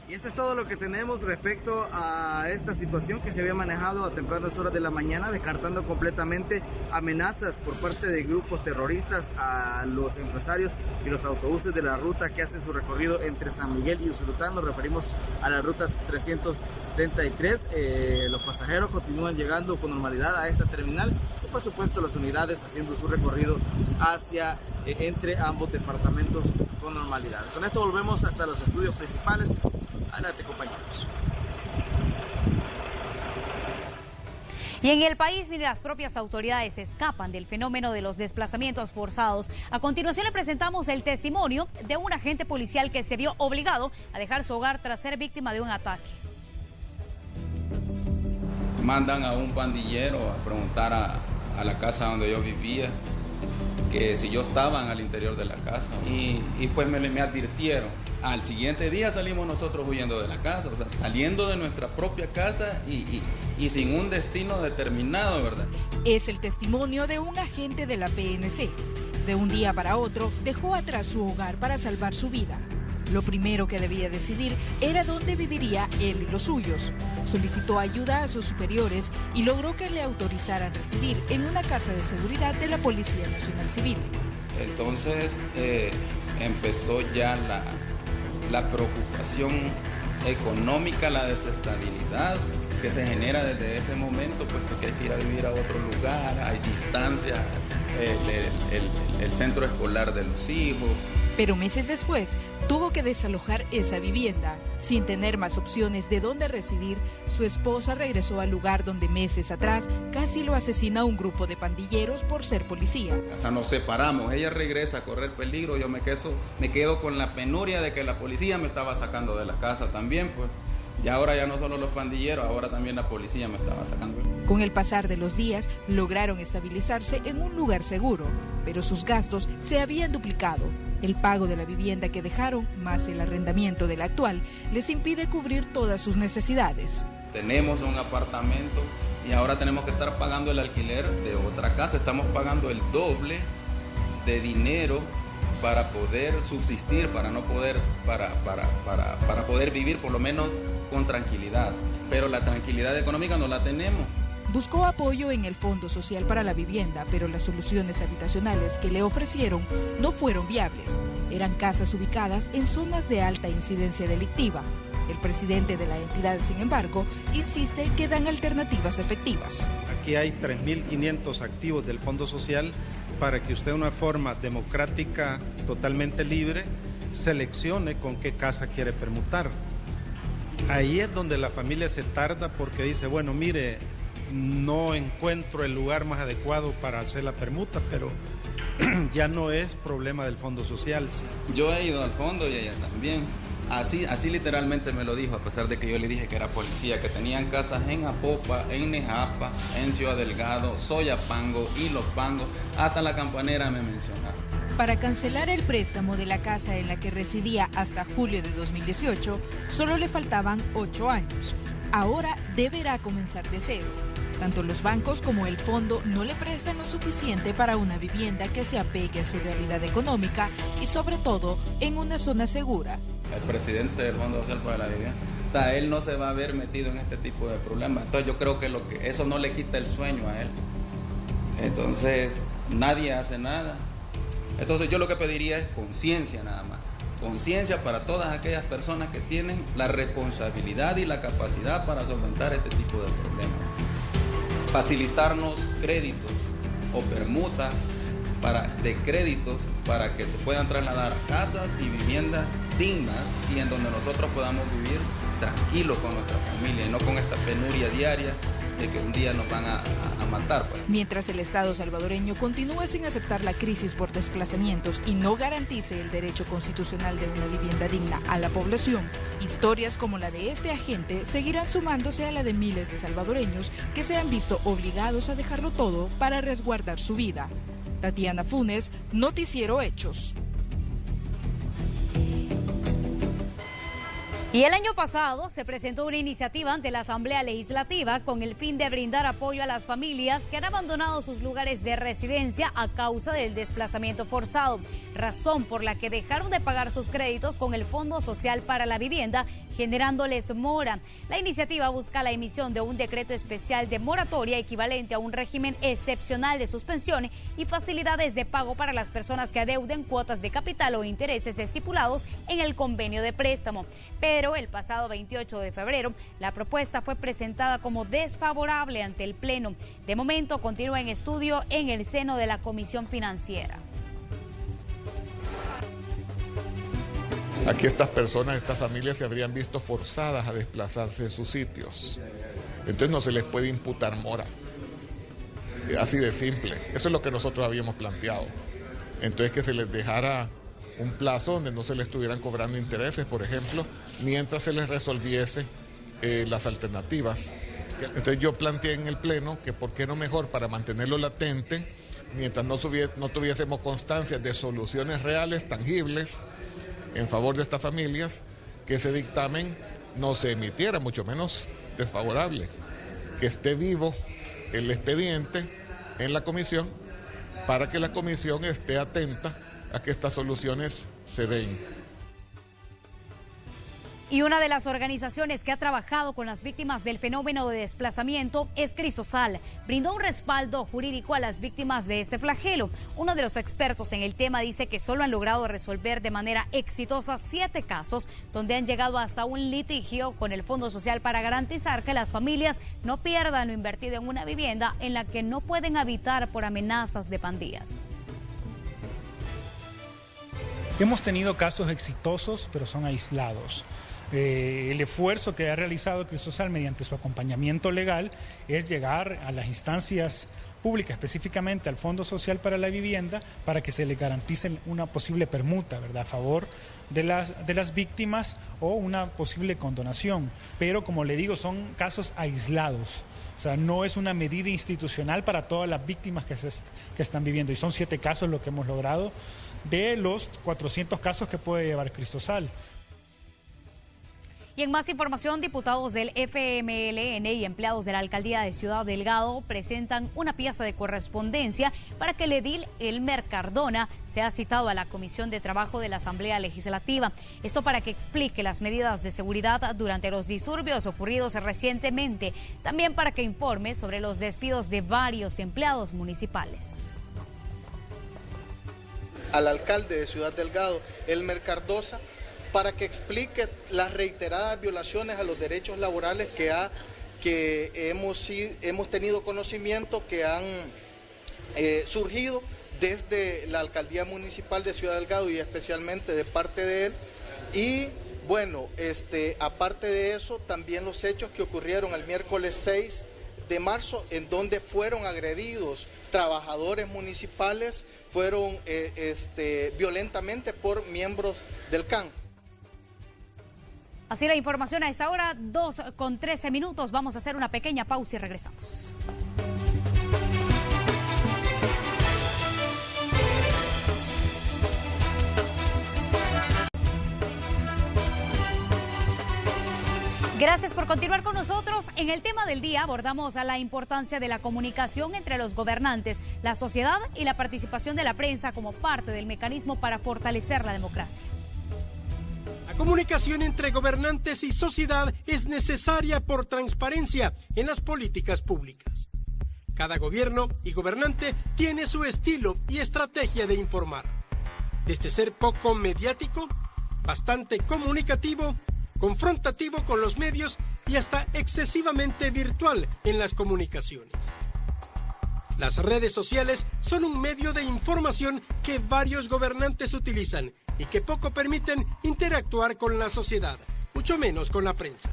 Y esto es todo lo que tenemos respecto a esta situación que se había manejado a tempranas horas de la mañana, descartando completamente amenazas por parte de grupos terroristas a los empresarios y los autobuses de la ruta que hace su recorrido entre San Miguel y Usulután. Nos referimos a la ruta 373. Los pasajeros continúan llegando con normalidad a esta terminal y por supuesto las unidades haciendo su recorrido hacia entre ambos departamentos con normalidad. Con esto volvemos hasta los estudios principales. Adelante, compañeros. Y en el país ni las propias autoridades escapan del fenómeno de los desplazamientos forzados. A continuación le presentamos el testimonio de un agente policial que se vio obligado a dejar su hogar tras ser víctima de un ataque. Mandan a un pandillero a preguntar a la casa donde yo vivía que si yo estaba al interior de la casa y pues me advirtieron Al siguiente día salimos nosotros huyendo de la casa, o sea, saliendo de nuestra propia casa y sin un destino determinado, ¿verdad? Es el testimonio de un agente de la PNC. De un día para otro, dejó atrás su hogar para salvar su vida. Lo primero que debía decidir era dónde viviría él y los suyos. Solicitó ayuda a sus superiores y logró que le autorizaran residir en una casa de seguridad de la Policía Nacional Civil. Entonces empezó ya la preocupación económica, la desestabilidad que se genera desde ese momento, puesto que hay que ir a vivir a otro lugar, hay distancia, el centro escolar de los hijos. Pero meses después, tuvo que desalojar esa vivienda. Sin tener más opciones de dónde residir, su esposa regresó al lugar donde meses atrás casi lo asesina un grupo de pandilleros por ser policía. O sea, nos separamos, ella regresa a correr peligro, yo me quedo con la penuria de que la policía me estaba sacando de la casa también, pues. Y ahora ya no solo los pandilleros, ahora también la policía me estaba sacando. Con el pasar de los días, lograron estabilizarse en un lugar seguro, pero sus gastos se habían duplicado. El pago de la vivienda que dejaron, más el arrendamiento de la actual, les impide cubrir todas sus necesidades. Tenemos un apartamento y ahora tenemos que estar pagando el alquiler de otra casa. Estamos pagando el doble de dinero para poder subsistir, para poder vivir por lo menos con tranquilidad. Pero la tranquilidad económica no la tenemos. Buscó apoyo en el Fondo Social para la Vivienda, pero las soluciones habitacionales que le ofrecieron no fueron viables. Eran casas ubicadas en zonas de alta incidencia delictiva. El presidente de la entidad, sin embargo, insiste que dan alternativas efectivas. Aquí hay 3.500 activos del Fondo Social para que usted de una forma democrática, totalmente libre, seleccione con qué casa quiere permutar. Ahí es donde la familia se tarda porque dice, bueno, mire, no encuentro el lugar más adecuado para hacer la permuta, pero ya no es problema del Fondo Social. Sí. Yo he ido al fondo y ella también. Así literalmente me lo dijo, a pesar de que yo le dije que era policía, que tenían casas en Apopa, en Nejapa, en Ciudad Delgado, Soyapango, Ilopango, hasta La Campanera me mencionaron. Para cancelar el préstamo de la casa en la que residía hasta julio de 2018, solo le faltaban 8 años. Ahora deberá comenzar de cero. Tanto los bancos como el fondo no le prestan lo suficiente para una vivienda que se apegue a su realidad económica y sobre todo en una zona segura. El presidente del Fondo Social para la Vivienda, o sea, él no se va a ver metido en este tipo de problemas. Entonces yo creo que eso no le quita el sueño a él. Entonces nadie hace nada. Entonces yo lo que pediría es conciencia nada más. Conciencia para todas aquellas personas que tienen la responsabilidad y la capacidad para solventar este tipo de problemas. Facilitarnos créditos o permutas de créditos para que se puedan trasladar casas y viviendas dignas y en donde nosotros podamos vivir tranquilos con nuestra familia y no con esta penuria diaria de que un día nos van a matar. Pues. Mientras el Estado salvadoreño continúe sin aceptar la crisis por desplazamientos y no garantice el derecho constitucional de una vivienda digna a la población, historias como la de este agente seguirán sumándose a la de miles de salvadoreños que se han visto obligados a dejarlo todo para resguardar su vida. Tatiana Funes, Noticiero Hechos. Y el año pasado se presentó una iniciativa ante la Asamblea Legislativa con el fin de brindar apoyo a las familias que han abandonado sus lugares de residencia a causa del desplazamiento forzado, razón por la que dejaron de pagar sus créditos con el Fondo Social para la Vivienda, generándoles mora. La iniciativa busca la emisión de un decreto especial de moratoria equivalente a un régimen excepcional de suspensión y facilidades de pago para las personas que adeuden cuotas de capital o intereses estipulados en el convenio de préstamo. Pero el pasado 28 de febrero, la propuesta fue presentada como desfavorable ante el Pleno. De momento, continúa en estudio en el seno de la Comisión Financiera. Aquí estas personas, estas familias se habrían visto forzadas a desplazarse de sus sitios. Entonces no se les puede imputar mora. Así de simple. Eso es lo que nosotros habíamos planteado. Entonces que se les dejara un plazo donde no se les estuvieran cobrando intereses, por ejemplo, mientras se les resolviese las alternativas. Entonces yo planteé en el Pleno que por qué no mejor para mantenerlo latente, mientras no tuviésemos constancia de soluciones reales, tangibles, en favor de estas familias, que ese dictamen no se emitiera, mucho menos desfavorable, que esté vivo el expediente en la comisión para que la comisión esté atenta a que estas soluciones se den. Y una de las organizaciones que ha trabajado con las víctimas del fenómeno de desplazamiento es Cristosal. Brindó un respaldo jurídico a las víctimas de este flagelo. Uno de los expertos en el tema dice que solo han logrado resolver de manera exitosa 7 casos, donde han llegado hasta un litigio con el Fondo Social para garantizar que las familias no pierdan lo invertido en una vivienda en la que no pueden habitar por amenazas de pandillas. Hemos tenido casos exitosos, pero son aislados. El esfuerzo que ha realizado Cristosal mediante su acompañamiento legal es llegar a las instancias públicas, específicamente al Fondo Social para la Vivienda, para que se le garantice una posible permuta, ¿verdad?, a favor de las víctimas o una posible condonación. Pero, como le digo, son casos aislados. O sea, no es una medida institucional para todas las víctimas que están viviendo. Y son 7 casos lo que hemos logrado de los 400 casos que puede llevar Cristosal. Y en más información, diputados del FMLN y empleados de la alcaldía de Ciudad Delgado presentan una pieza de correspondencia para que el edil Elmer Cardona sea citado a la Comisión de Trabajo de la Asamblea Legislativa. Esto para que explique las medidas de seguridad durante los disturbios ocurridos recientemente. También para que informe sobre los despidos de varios empleados municipales. Al alcalde de Ciudad Delgado, Elmer Cardosa, para que explique las reiteradas violaciones a los derechos laborales que hemos tenido conocimiento que han surgido desde la alcaldía municipal de Ciudad Delgado y especialmente de parte de él. Y bueno, aparte de eso, también los hechos que ocurrieron el miércoles 6 de marzo, en donde fueron agredidos trabajadores municipales, fueron violentamente por miembros del CAN. Así la información a esta hora, 2:13. Vamos a hacer una pequeña pausa y regresamos. Gracias por continuar con nosotros. En el tema del día abordamos a la importancia de la comunicación entre los gobernantes, la sociedad y la participación de la prensa como parte del mecanismo para fortalecer la democracia. La comunicación entre gobernantes y sociedad es necesaria por transparencia en las políticas públicas. Cada gobierno y gobernante tiene su estilo y estrategia de informar. Desde ser poco mediático, bastante comunicativo, confrontativo con los medios y hasta excesivamente virtual en las comunicaciones. Las redes sociales son un medio de información que varios gobernantes utilizan y que poco permiten interactuar con la sociedad, mucho menos con la prensa.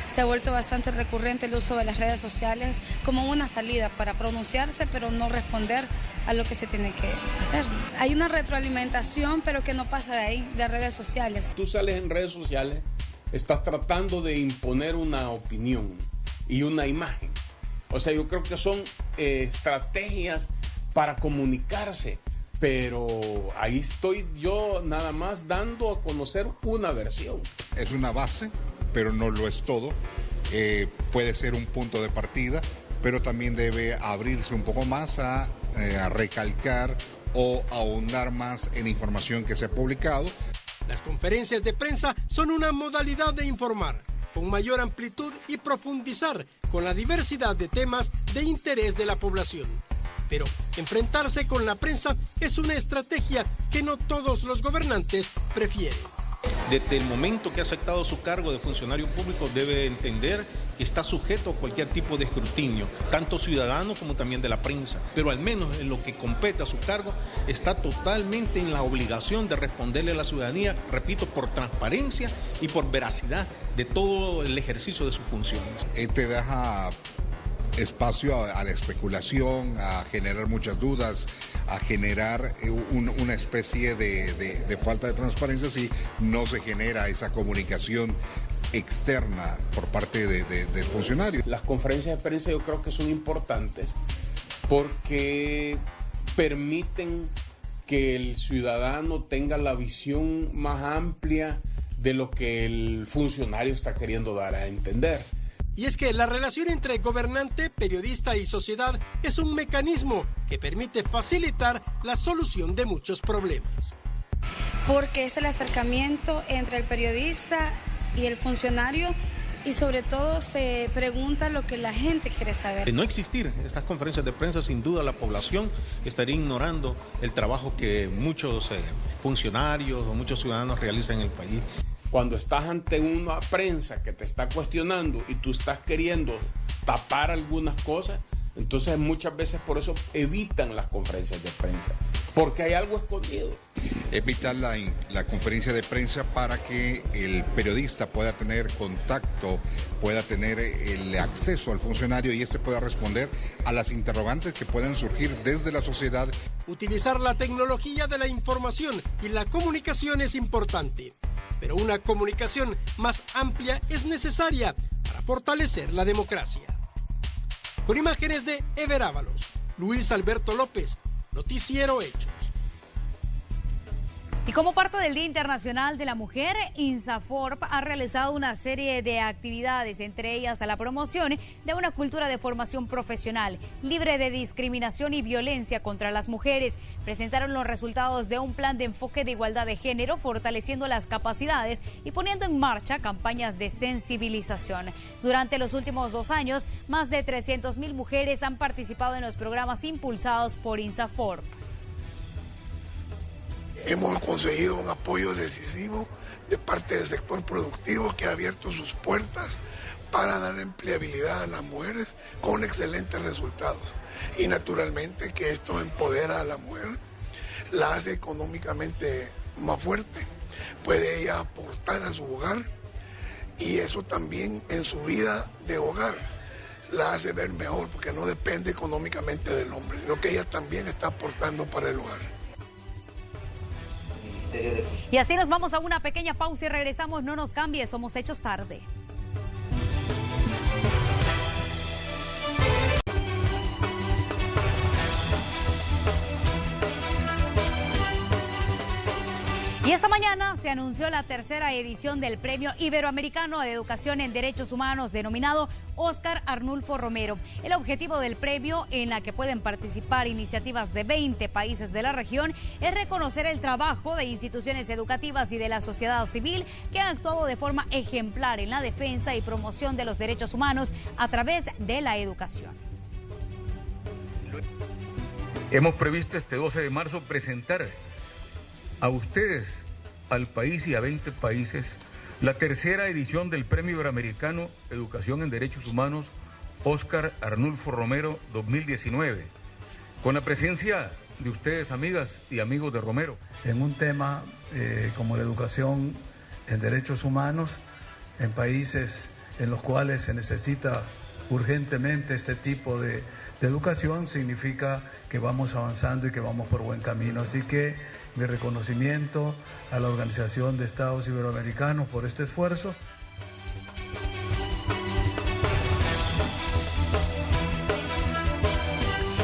Se ha vuelto bastante recurrente el uso de las redes sociales como una salida para pronunciarse, pero no responder a lo que se tiene que hacer. Hay una retroalimentación, pero que no pasa de ahí, de redes sociales. Tú sales en redes sociales, estás tratando de imponer una opinión y una imagen. O sea, yo creo que son estrategias para comunicarse, pero ahí estoy yo nada más dando a conocer una versión. Es una base, pero no lo es todo. Puede ser un punto de partida, pero también debe abrirse un poco más a recalcar o ahondar más en información que se ha publicado. Las conferencias de prensa son una modalidad de informar con mayor amplitud y profundizar con la diversidad de temas de interés de la población. Pero enfrentarse con la prensa es una estrategia que no todos los gobernantes prefieren. Desde el momento que ha aceptado su cargo de funcionario público debe entender que está sujeto a cualquier tipo de escrutinio, tanto ciudadano como también de la prensa, pero al menos en lo que compete a su cargo está totalmente en la obligación de responderle a la ciudadanía, repito, por transparencia y por veracidad de todo el ejercicio de sus funciones. Te deja espacio a la especulación, a generar muchas dudas, a generar una especie de falta de transparencia si no se genera esa comunicación externa por parte del funcionario. Las conferencias de prensa yo creo que son importantes porque permiten que el ciudadano tenga la visión más amplia de lo que el funcionario está queriendo dar a entender. Y es que la relación entre gobernante, periodista y sociedad es un mecanismo que permite facilitar la solución de muchos problemas. Porque es el acercamiento entre el periodista y el funcionario, y sobre todo se pregunta lo que la gente quiere saber. De no existir estas conferencias de prensa, sin duda la población estaría ignorando el trabajo que muchos funcionarios o muchos ciudadanos realizan en el país. Cuando estás ante una prensa que te está cuestionando y tú estás queriendo tapar algunas cosas, entonces muchas veces por eso evitan las conferencias de prensa, porque hay algo escondido. Evitar la conferencia de prensa para que el periodista pueda tener contacto, pueda tener el acceso al funcionario y este pueda responder a las interrogantes que puedan surgir desde la sociedad. Utilizar la tecnología de la información y la comunicación es importante, pero una comunicación más amplia es necesaria para fortalecer la democracia. Con imágenes de Ever Ábalos, Luis Alberto López, Noticiero Hechos. Y como parte del Día Internacional de la Mujer, INSAFORP ha realizado una serie de actividades, entre ellas a la promoción de una cultura de formación profesional libre de discriminación y violencia contra las mujeres. Presentaron los resultados de un plan de enfoque de igualdad de género, fortaleciendo las capacidades y poniendo en marcha campañas de sensibilización. Durante los últimos 2 años, más de 300.000 mujeres han participado en los programas impulsados por INSAFORP. Hemos conseguido un apoyo decisivo de parte del sector productivo que ha abierto sus puertas para dar empleabilidad a las mujeres con excelentes resultados. Y naturalmente que esto empodera a la mujer, la hace económicamente más fuerte, puede ella aportar a su hogar y eso también en su vida de hogar la hace ver mejor porque no depende económicamente del hombre, sino que ella también está aportando para el hogar. Y así nos vamos a una pequeña pausa y regresamos. No nos cambie, somos Hechos Tarde. Y esta mañana se anunció la tercera edición del Premio Iberoamericano de Educación en Derechos Humanos denominado Óscar Arnulfo Romero. El objetivo del premio, en la que pueden participar iniciativas de 20 países de la región, es reconocer el trabajo de instituciones educativas y de la sociedad civil que han actuado de forma ejemplar en la defensa y promoción de los derechos humanos a través de la educación. Hemos previsto este 12 de marzo presentar a ustedes, al país y a 20 países, la tercera edición del Premio Iberoamericano Educación en Derechos Humanos Óscar Arnulfo Romero 2019, con la presencia de ustedes, amigas y amigos de Romero. En un tema como la educación en derechos humanos, en países en los cuales se necesita urgentemente este tipo de educación, significa que vamos avanzando y que vamos por buen camino. Así que mi reconocimiento a la Organización de Estados Iberoamericanos por este esfuerzo.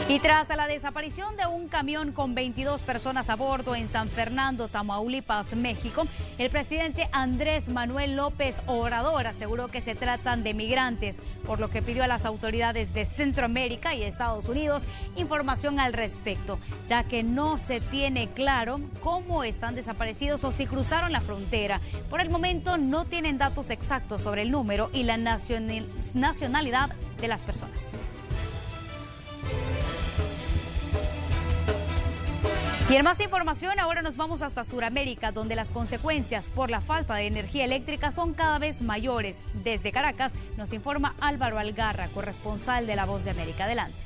Y tras la desaparición de un camión con 22 personas a bordo en San Fernando, Tamaulipas, México, el presidente Andrés Manuel López Obrador aseguró que se tratan de migrantes, por lo que pidió a las autoridades de Centroamérica y Estados Unidos información al respecto, ya que no se tiene claro cómo están desaparecidos o si cruzaron la frontera. Por el momento no tienen datos exactos sobre el número y la nacionalidad de las personas. Y en más información, ahora nos vamos hasta Sudamérica, donde las consecuencias por la falta de energía eléctrica son cada vez mayores. Desde Caracas nos informa Álvaro Algarra, corresponsal de La Voz de América. Adelante.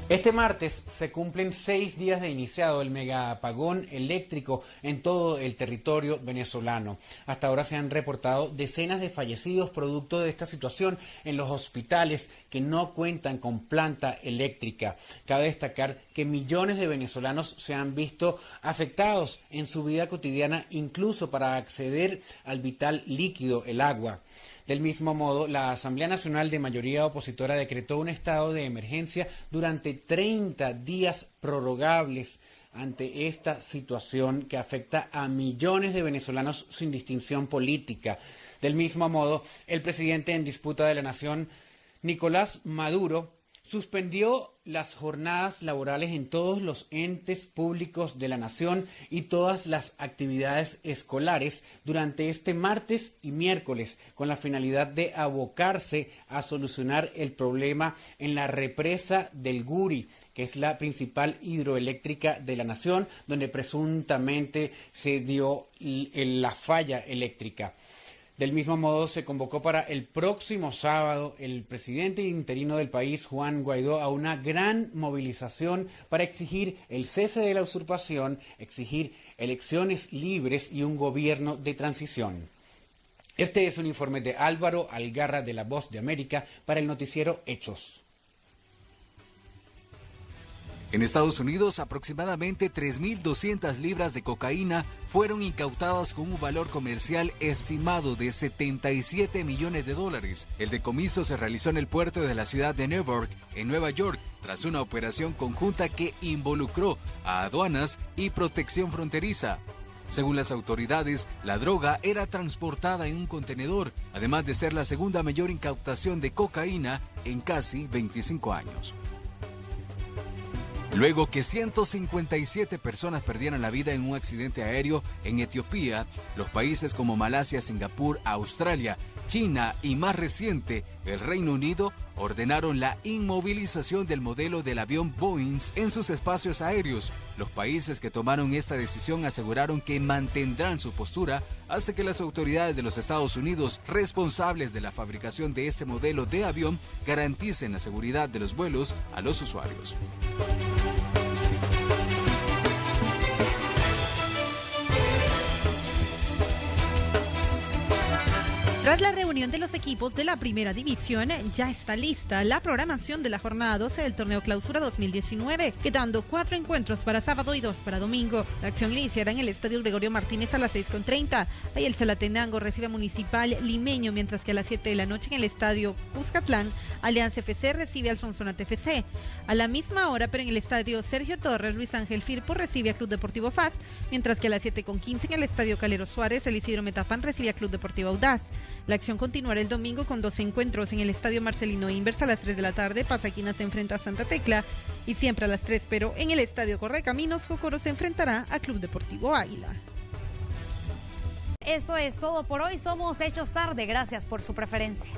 Este martes se cumplen 6 días de iniciado el mega apagón eléctrico en todo el territorio venezolano. Hasta ahora se han reportado decenas de fallecidos producto de esta situación en los hospitales que no cuentan con planta eléctrica. Cabe destacar que millones de venezolanos se han visto afectados en su vida cotidiana, incluso para acceder al vital líquido, el agua. Del mismo modo, la Asamblea Nacional de mayoría opositora decretó un estado de emergencia durante 30 días prorrogables ante esta situación que afecta a millones de venezolanos sin distinción política. Del mismo modo, el presidente en disputa de la nación, Nicolás Maduro, suspendió las jornadas laborales en todos los entes públicos de la nación y todas las actividades escolares durante este martes y miércoles, con la finalidad de abocarse a solucionar el problema en la represa del Guri, que es la principal hidroeléctrica de la nación, donde presuntamente se dio la falla eléctrica. Del mismo modo, se convocó para el próximo sábado el presidente interino del país, Juan Guaidó, a una gran movilización para exigir el cese de la usurpación, exigir elecciones libres y un gobierno de transición. Este es un informe de Álvaro Algarra de La Voz de América para el noticiero Hechos. En Estados Unidos, aproximadamente 3.200 libras de cocaína fueron incautadas con un valor comercial estimado de $77 millones. El decomiso se realizó en el puerto de la ciudad de Newark, en Nueva York, tras una operación conjunta que involucró a aduanas y protección fronteriza. Según las autoridades, la droga era transportada en un contenedor, además de ser la segunda mayor incautación de cocaína en casi 25 años. Luego que 157 personas perdieran la vida en un accidente aéreo en Etiopía, los países como Malasia, Singapur, Australia, China y más reciente, el Reino Unido, ordenaron la inmovilización del modelo del avión Boeing en sus espacios aéreos. Los países que tomaron esta decisión aseguraron que mantendrán su postura hasta que las autoridades de los Estados Unidos, responsables de la fabricación de este modelo de avión, garanticen la seguridad de los vuelos a los usuarios. Tras la reunión de los equipos de la Primera División, ya está lista la programación de la jornada 12 del Torneo Clausura 2019, quedando 4 encuentros para sábado y 2 para domingo. La acción iniciará en el Estadio Gregorio Martínez a las 6:30. Ahí el Chalatenango recibe a Municipal Limeño, mientras que a las 7 de la noche en el Estadio Cuscatlán, Alianza FC recibe al Sonsonate FC. A la misma hora, pero en el Estadio Sergio Torres, Luis Ángel Firpo recibe a Club Deportivo FAS, mientras que a las 7:15 en el Estadio Calero Suárez, el Isidro Metapán recibe a Club Deportivo Audaz. La acción continuará el domingo con 2 encuentros en el Estadio Marcelino Inversa a las 3 de la tarde. Pasaquina se enfrenta a Santa Tecla y siempre a las 3, pero en el Estadio Correcaminos, Jocoro se enfrentará a Club Deportivo Águila. Esto es todo por hoy. Somos Hechos Tarde. Gracias por su preferencia.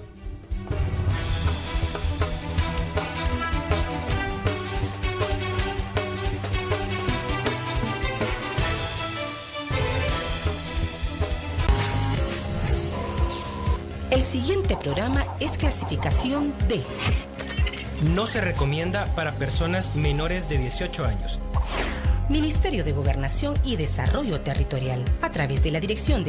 El siguiente programa es clasificación D. No se recomienda para personas menores de 18 años. Ministerio de Gobernación y Desarrollo Territorial, a través de la Dirección de